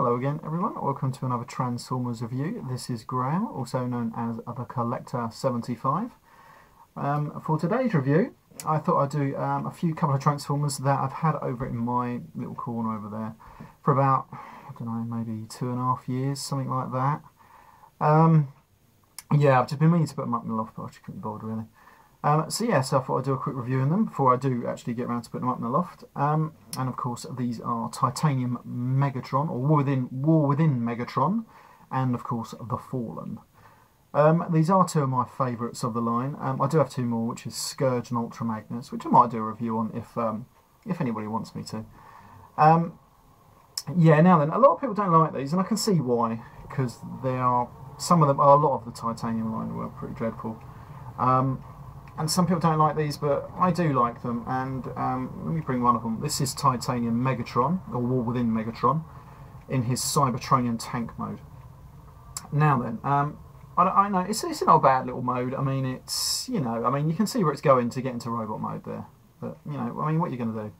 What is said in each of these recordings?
Hello again everyone, welcome to another Transformers review. This is Graham, also known as the Collector 75. For today's review, I thought I'd do a couple of Transformers that I've had over in my little corner over there for about, I don't know, maybe 2.5 years, something like that. Yeah, I've just been meaning to put them up in the loft, but I just couldn't bother really. So I thought I'd do a quick review on them before I do actually get around to putting them up in the loft. And of course these are Titanium Megatron, or War Within Megatron, and of course The Fallen. These are two of my favourites of the line. I do have two more, which is Scourge and Ultra Magnus, which I might do a review on if anybody wants me to. Yeah, now then, a lot of people don't like these, and I can see why, because a lot of the Titanium line were pretty dreadful. And some people don't like these, but I do like them. And let me bring one of them. This is Titanium Megatron, or War Within Megatron, in his Cybertronian tank mode. Now then, I know it's not a bad little mode. I mean, you can see where it's going to get into robot mode there. But what are you going to do?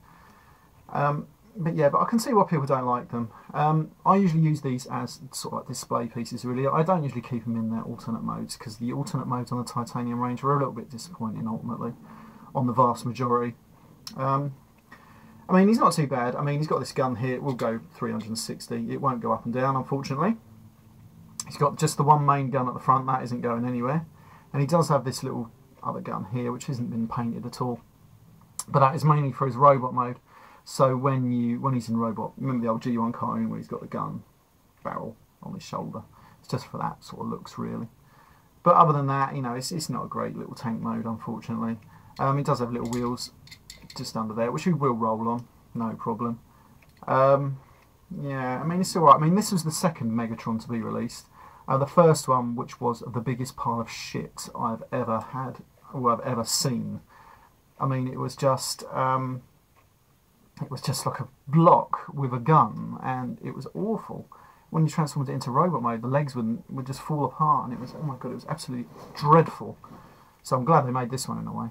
But I can see why people don't like them. I usually use these as sort of like display pieces really. I don't usually keep them in their alternate modes, because the alternate modes on the Titanium range are a little bit disappointing ultimately, on the vast majority. I mean, he's not too bad. I mean, he's got this gun here, it will go 360, it won't go up and down unfortunately. He's got just the one main gun at the front, that isn't going anywhere. And he does have this little other gun here, which hasn't been painted at all. But that is mainly for his robot mode. So when he's in robot, remember the old G1 cartoon where he's got the gun barrel on his shoulder? It's just for that sort of looks really. But other than that, it's not a great little tank mode unfortunately. It does have little wheels just under there, which we will roll on, no problem. Yeah, I mean it's alright. I mean, this was the second Megatron to be released. The first one, which was the biggest pile of shit I've ever had, or I've ever seen. I mean, it was just like a block with a gun, and it was awful. When you transformed it into robot mode, the legs would just fall apart, and it was, oh my god, it was absolutely dreadful. So I'm glad they made this one in a way.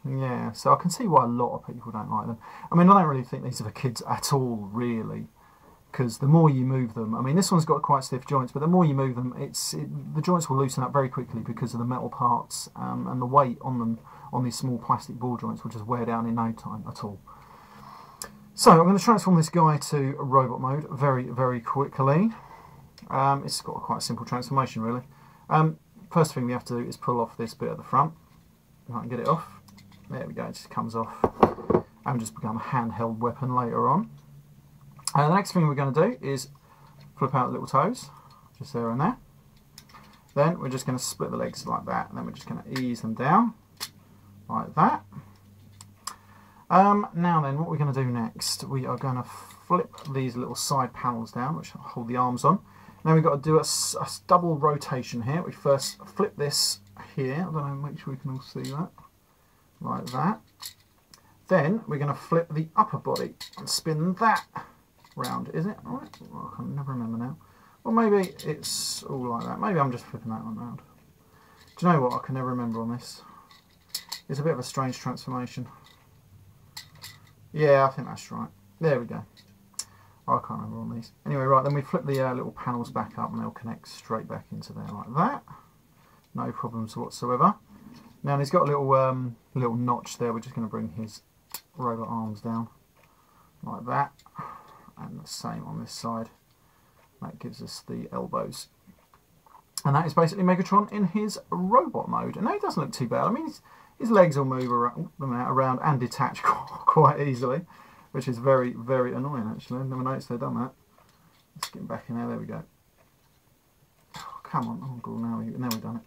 Yeah, so I can see why a lot of people don't like them. I mean, I don't really think these are for kids at all, really, because the more you move them, I mean, this one's got quite stiff joints, but the more you move them, the joints will loosen up very quickly because of the metal parts, and the weight on them, on these small plastic ball joints, will just wear down in no time at all. So I'm going to transform this guy to robot mode very, very quickly. It's got quite a simple transformation really. First thing we have to do is pull off this bit at the front. I can get it off. There we go, it just comes off. And just become a handheld weapon later on. The next thing we're going to do is flip out the little toes, just there and there. Then we're just going to split the legs like that, and then we're just going to ease them down like that. Now then, what we're going to do next, we are going to flip these little side panels down, which hold the arms on. Now we've got to do a double rotation here. We first flip this here, I don't know, make sure we can all see that, like that. Then we're going to flip the upper body and spin that round, is it? All right. Well, I can never remember now. Well, maybe it's all like that. Maybe I'm just flipping that one round. Do you know what? I can never remember on this. It's a bit of a strange transformation. Yeah, I think that's right. There we go. Oh, I can't remember on these. Anyway, right, then we flip the little panels back up and they'll connect straight back into there like that. No problems whatsoever. Now he's got a little notch there. We're just going to bring his robot arms down like that. And the same on this side. That gives us the elbows. And that is basically Megatron in his robot mode. And now he doesn't look too bad. I mean, his legs will move around and detach quite easily, which is very, very annoying actually. I've never noticed they've done that. Let's get him back in there. There we go. Oh, come on. Oh, God, now we've done it.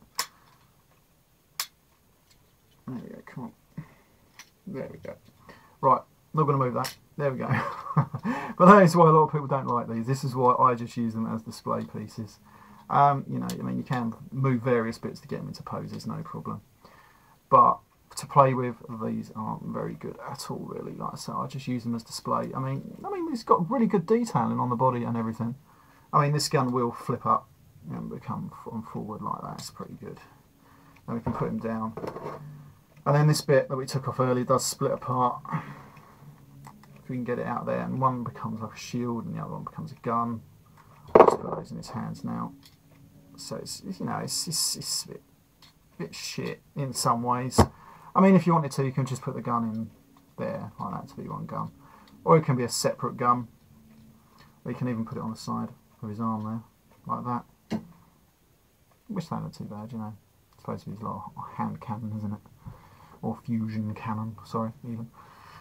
There we go. Come on. There we go. Right. Not going to move that. There we go. But that is why a lot of people don't like these. This is why I just use them as display pieces. I mean, you can move various bits to get them into poses, no problem. But to play with, these aren't very good at all, really. Like I said, I just use them as display. I mean, it's got really good detailing on the body and everything. I mean, this gun will flip up and become forward like that. It's pretty good. And we can put him down. And then this bit that we took off earlier does split apart if we can get it out there, and one becomes like a shield and the other one becomes a gun. I'll just put those in his hands now. So it's, you know, it's a bit shit in some ways. I mean, if you wanted to, you can just put the gun in there like that to be one gun, or it can be a separate gun. Or you can even put it on the side of his arm there, like that. Which don't look too bad, you know. It's supposed to be like a hand cannon, isn't it? Or fusion cannon, sorry, even.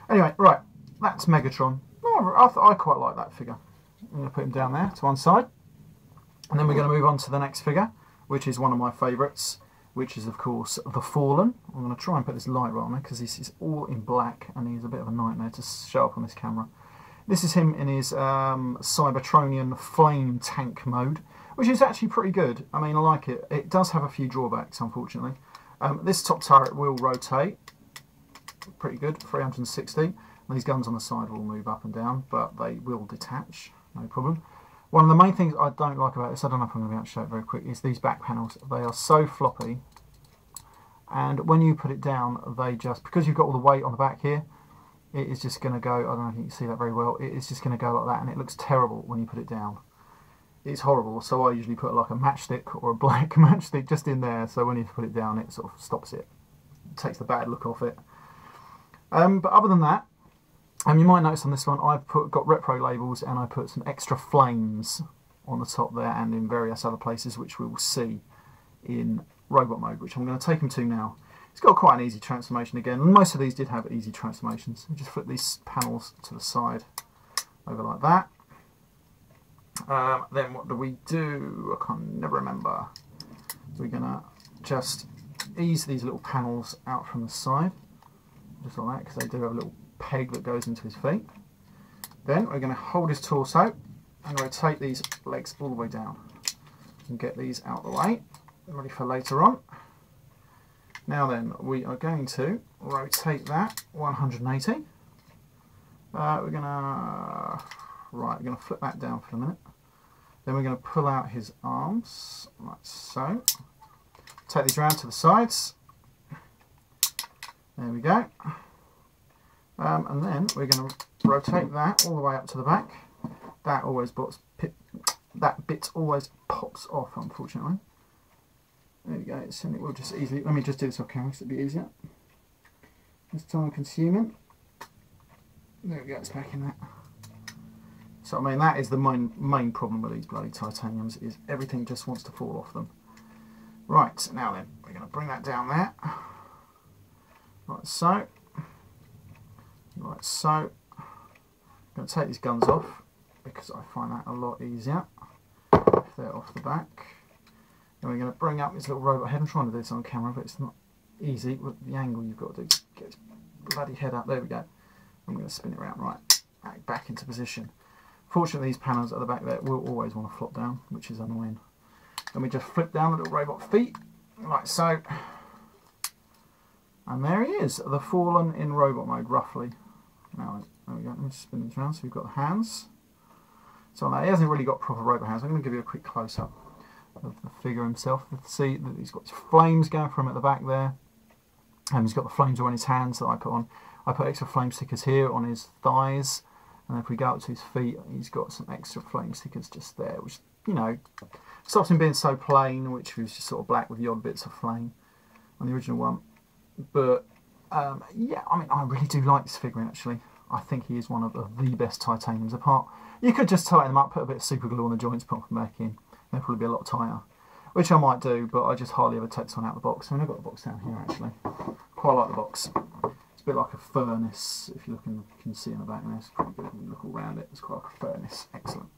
Anyway, right, that's Megatron. Oh, I quite like that figure. I'm going to put him down there to one side. And then we're going to move on to the next figure, which is one of my favourites, which is, of course, the Fallen. I'm going to try and put this light right on there because this is all in black and he's a bit of a nightmare to show up on this camera. This is him in his Cybertronian flame tank mode, which is actually pretty good. I mean, I like it. It does have a few drawbacks, unfortunately. This top turret will rotate. Pretty good, 360. And these guns on the side will move up and down, but they will detach, no problem. One of the main things I don't like about this, I don't know if I'm going to be able to show it very quick, is these back panels. They are so floppy, and when you put it down, they just, because you've got all the weight on the back here, it is just going to go, I don't know if you can see that very well, it is just going to go like that, and it looks terrible when you put it down. It's horrible, so I usually put like a matchstick or a black matchstick just in there, so when you put it down, it sort of stops it. It takes the bad look off it. But other than that, you might notice on this one I've got repro labels and I put some extra flames on the top there and in various other places, which we will see in robot mode, which I'm going to take him to now. It's got quite an easy transformation again. Most of these did have easy transformations. You just flip these panels to the side over like that. Then what do we do? I can never remember. So we're going to just ease these little panels out from the side, just like that, because they do have a little peg that goes into his feet. Then we're going to hold his torso and rotate these legs all the way down and get these out of the way, ready for later on. Now then, we are going to rotate that 180. We're going to flip that down for a minute. Then we're going to pull out his arms like so. Take these around to the sides. There we go. And then we're going to rotate that all the way up to the back. That bit always pops off, unfortunately. There we go. So it will just easily. Let me just do this off camera so it'll be easier. It's time consuming. There we go. It's back in that. So I mean, that is the main problem with these bloody titaniums, is everything just wants to fall off them. Right, now then, we're going to bring that down there. Like so. Like so. I'm going to take these guns off because I find that a lot easier if they're off the back. Then we're going to bring up this little robot head. I'm trying to do this on camera, but it's not easy with the angle you've got to do. Get its bloody head up. There we go. I'm going to spin it around. Right, back into position. Fortunately, these panels at the back there will always want to flop down, which is annoying. Then we just flip down the little robot feet, like so. And there he is, the Fallen in robot mode, roughly. Now, there we go. Let me spin these around so we've got the hands. So now he hasn't really got proper robot hands. I'm going to give you a quick close-up of the figure himself. You can see that he's got his flames going from at the back there. And he's got the flames on his hands that I put on. I put extra flame stickers here on his thighs. And if we go up to his feet, he's got some extra flame stickers just there, which, you know, stops him being so plain, which was just sort of black with the odd bits of flame on the original one. But, yeah, I mean, I really do like this figure, actually. I think he is one of the best titaniums apart. You could just tighten them up, put a bit of super glue on the joints, put them back in. They'll probably be a lot tighter, which I might do, but I just hardly ever take this one out of the box. I mean, I've got the box down here, actually. Quite like the box. It's a bit like a furnace, if you can see in the back there. It's pretty good. You look all around it, it's quite like a furnace. Excellent.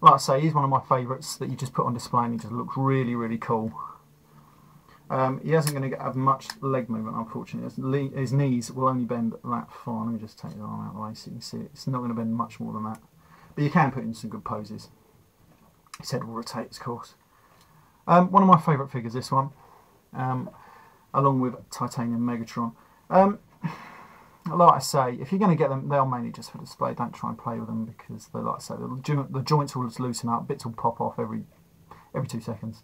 Like I say, he's one of my favourites that you just put on display and he just looks really, really cool. He isn't going to have much leg movement, unfortunately. His knees will only bend that far. Let me just take his arm out of the way so you can see it. It's not going to bend much more than that. But you can put in some good poses. His head will rotate, of course. One of my favourite figures, this one, along with Titanium Megatron. Like I say, if you're going to get them, they're mainly just for display. Don't try and play with them because, like I say, the joints will just loosen up, bits will pop off every 2 seconds.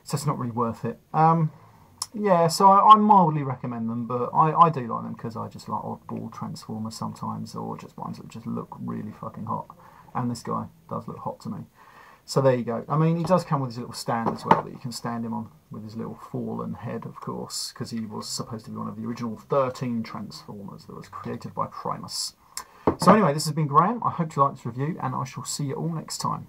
So it's not really worth it. Yeah, so I mildly recommend them, but I do like them because I just like oddball Transformers sometimes, or just ones that just look really fucking hot. And this guy does look hot to me. So there you go. I mean, he does come with his little stand as well that you can stand him on with his little fallen head, of course, because he was supposed to be one of the original 13 Transformers that was created by Primus. So anyway, this has been Graham. I hope you liked this review, and I shall see you all next time.